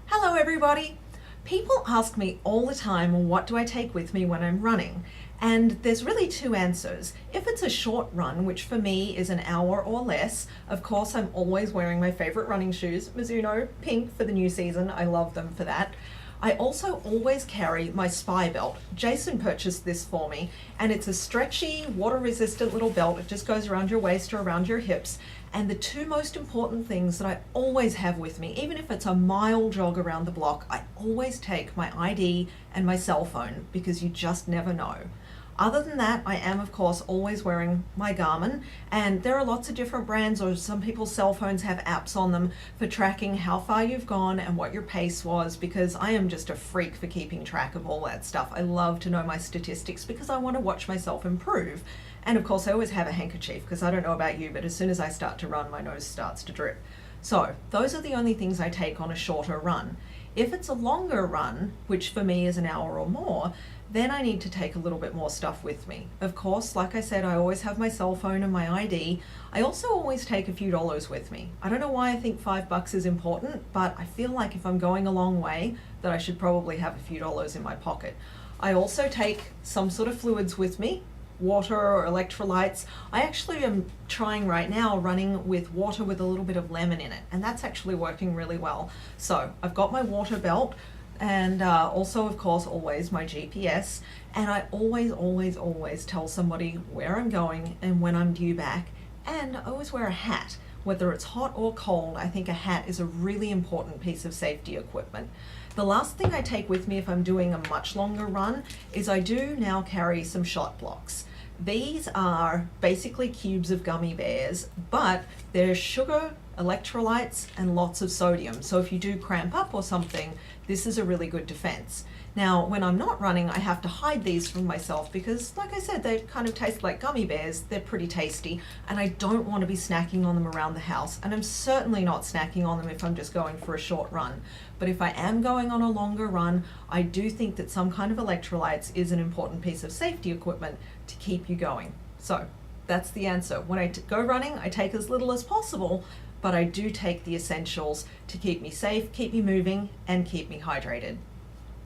Hello everybody! People ask me all the time, what do I take with me when I'm running? And there's really two answers. If it's a short run, which for me is an hour or less, of course I'm always wearing my favorite running shoes, Mizuno, pink for the new season. I love them for that. I also always carry my spy belt. Jason purchased this for me, and it's a stretchy, water-resistant little belt. It just goes around your waist or around your hips. And the two most important things that I always have with me, even if it's a mile jog around the block, I always take my ID and my cell phone because you just never know. Other than that, I am of course always wearing my Garmin, and there are lots of different brands, or some people's cell phones have apps on them for tracking how far you've gone and what your pace was, because I am just a freak for keeping track of all that stuff. I love to know my statistics because I want to watch myself improve. And of course I always have a handkerchief because I don't know about you, but as soon as I start to run, my nose starts to drip. So those are the only things I take on a shorter run. If it's a longer run, which for me is an hour or more, then I need to take a little bit more stuff with me. Of course, like I said, I always have my cell phone and my ID. I also always take a few dollars with me. I don't know why I think $5 is important, but I feel like if I'm going a long way, that I should probably have a few dollars in my pocket. I also take some sort of fluids with me, water or electrolytes. I actually am trying right now running with water with a little bit of lemon in it, and that's actually working really well. So I've got my water belt, and also of course always my GPS, and I always tell somebody where I'm going and when I'm due back, and I always wear a hat. Whether it's hot or cold, I think a hat is a really important piece of safety equipment. The last thing I take with me if I'm doing a much longer run is I do now carry some shot blocks. These are basically cubes of gummy bears, but there's sugar, electrolytes, and lots of sodium. So if you do cramp up or something, this is a really good defense. Now, when I'm not running, I have to hide these from myself because, like I said, they kind of taste like gummy bears. They're pretty tasty, and I don't want to be snacking on them around the house. And I'm certainly not snacking on them if I'm just going for a short run. But if I am going on a longer run, I do think that some kind of electrolytes is an important piece of safety equipment to keep you going. So that's the answer. When I go running, I take as little as possible, but I do take the essentials to keep me safe, keep me moving, and keep me hydrated.